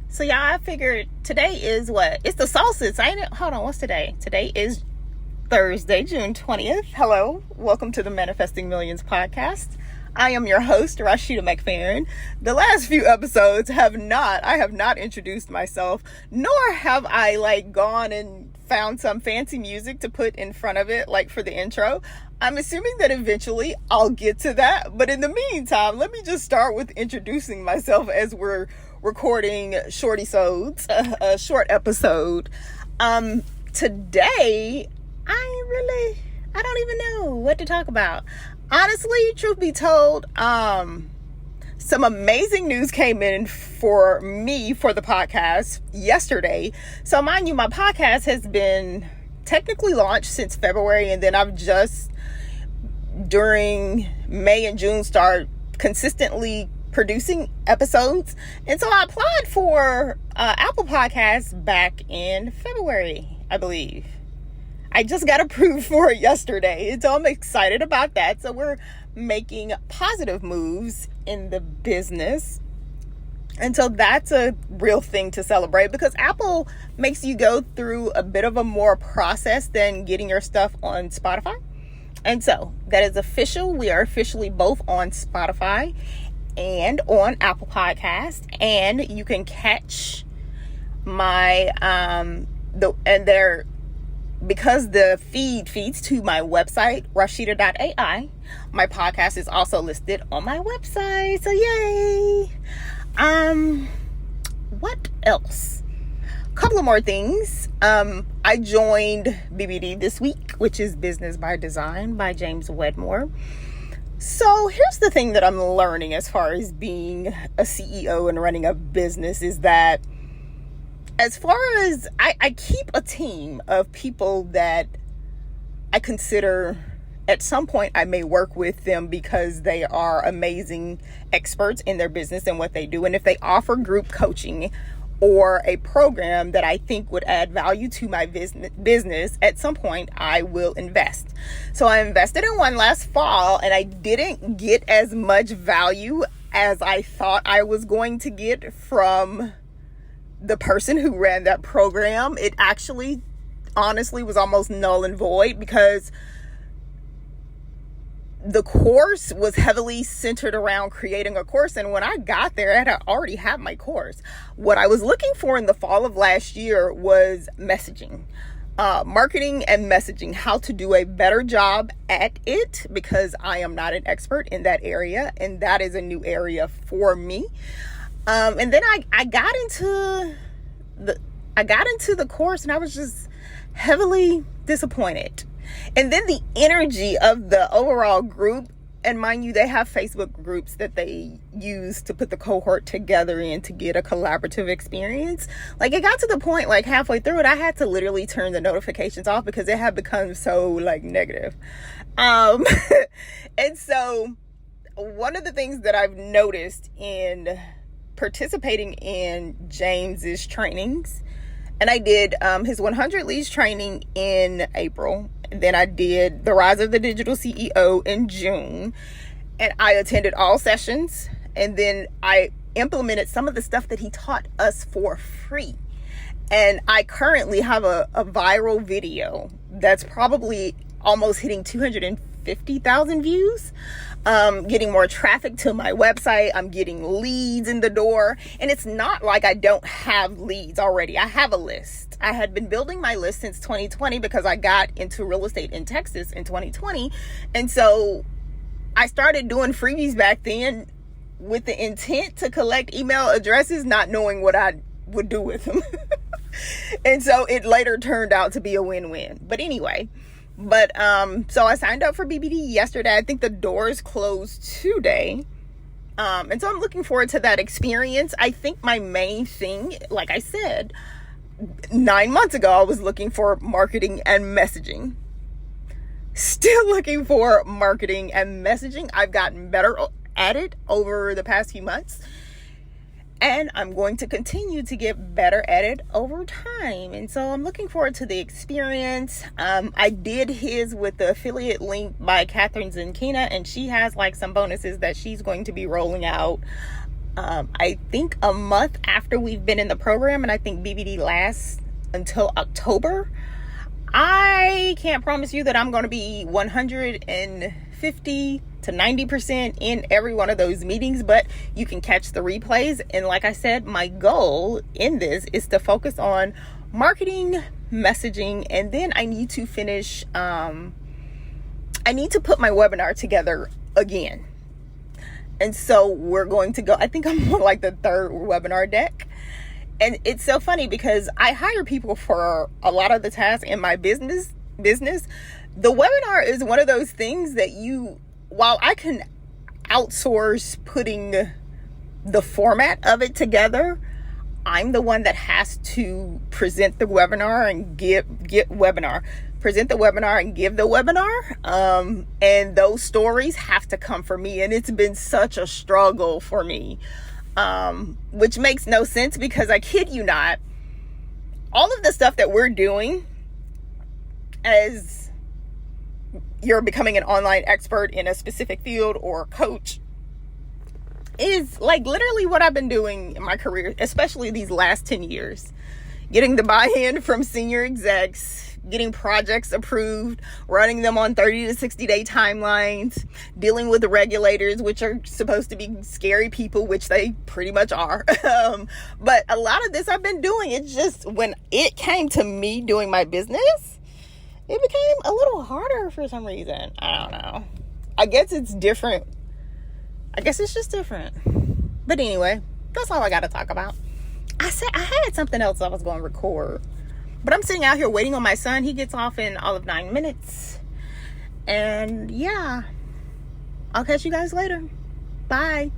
So y'all, I figured today is what? It's the solstice, ain't it? Hold on, what's today? Today is Thursday, June 20th. Hello, welcome to the Manifesting Millions podcast. I am your host, Rashida McFerrin. The last few episodes I have not introduced myself, nor have I gone and found some fancy music to put in front of it, like for the intro. I'm assuming that eventually I'll get to that. But in the meantime, let me just start with introducing myself as we're recording shortisodes, a short episode. Today, I don't even know what to talk about. Honestly, truth be told, some amazing news came in for me for the podcast yesterday. So mind you, my podcast has been technically launched since February, and then I've just during May and June start consistently producing episodes. And so I applied for Apple Podcasts back in February, I believe. I just got approved for it yesterday, and so I'm excited about that. So we're making positive moves in the business. And so that's a real thing to celebrate, because Apple makes you go through a bit of a more process than getting your stuff on Spotify. And so that is official. We are officially both on Spotify and on Apple Podcast, and you can catch my because the feed feeds to my website, rashida.ai. My podcast is also listed on my website. So yay. What else? Couple of more things. I joined BBD this week, which is Business by Design by James Wedmore. So here's the thing that I'm learning as far as being a CEO and running a business is that as far as I keep a team of people that I consider at some point I may work with them because they are amazing experts in their business and what they do. And if they offer group coaching or a program that I think would add value to my business, at some point I will invest. So I invested in one last fall, and I didn't get as much value as I thought I was going to get from the person who ran that program. It actually honestly was almost null and void, because the course was heavily centered around creating a course. And when I got there, I already had my course. What I was looking for in the fall of last year was messaging, marketing and messaging, how to do a better job at it, because I am not an expert in that area. And that is a new area for me. And then I got into the course, and I was just heavily disappointed. And then the energy of the overall group, and mind you, they have Facebook groups that they use to put the cohort together in to get a collaborative experience. It got to the point, halfway through it, I had to literally turn the notifications off because it had become so negative. And so one of the things that I've noticed in participating in James's trainings, and I did his 100 leads training in April. And then I did the Rise of the Digital CEO in June, and I attended all sessions. And then I implemented some of the stuff that he taught us for free. And I currently have a viral video that's probably almost hitting 250,000 views. Getting more traffic to my website. I'm getting leads in the door. And it's not like I don't have leads already. I have a list. I had been building my list since 2020 because I got into real estate in Texas in 2020. And so I started doing freebies back then with the intent to collect email addresses, not knowing what I would do with them. And so it later turned out to be a win-win. But anyway, so I signed up for BBD yesterday. I think the doors closed today. And so I'm looking forward to that experience. I think my main thing, like I said, 9 months ago, I was looking for marketing and messaging. Still looking for marketing and messaging. I've gotten better at it over the past few months. And I'm going to continue to get better at it over time. And so I'm looking forward to the experience. I did his with the affiliate link by Catherine Zenkina, and she has some bonuses that she's going to be rolling out I think a month after we've been in the program, and I think BBD lasts until October. I can't promise you that I'm going to be 150 to 90% in every one of those meetings, but you can catch the replays. And like I said, my goal in this is to focus on marketing, messaging, and then I need to finish, I need to put my webinar together again. And so we're going to go, I think I'm on like the third webinar deck. And it's so funny because I hire people for a lot of the tasks in my business. The webinar is one of those things that while I can outsource putting the format of it together, I'm the one that has to present the webinar and present the webinar and give the webinar. And those stories have to come from me. And it's been such a struggle for me, which makes no sense because I kid you not, all of the stuff that we're doing as you're becoming an online expert in a specific field or coach is like literally what I've been doing in my career, especially these last 10 years. Getting the buy-in from senior execs, getting projects approved, running them on 30 to 60 day timelines, dealing with the regulators, which are supposed to be scary people, which they pretty much are. But a lot of this I've been doing. It's just when it came to me doing my business, it became a little harder for some reason. I don't know. I guess it's different. I guess it's just different. But anyway, that's all I got to talk about. I had something else I was going to record, but I'm sitting out here waiting on my son. He gets off in all of 9 minutes. And yeah, I'll catch you guys later. Bye.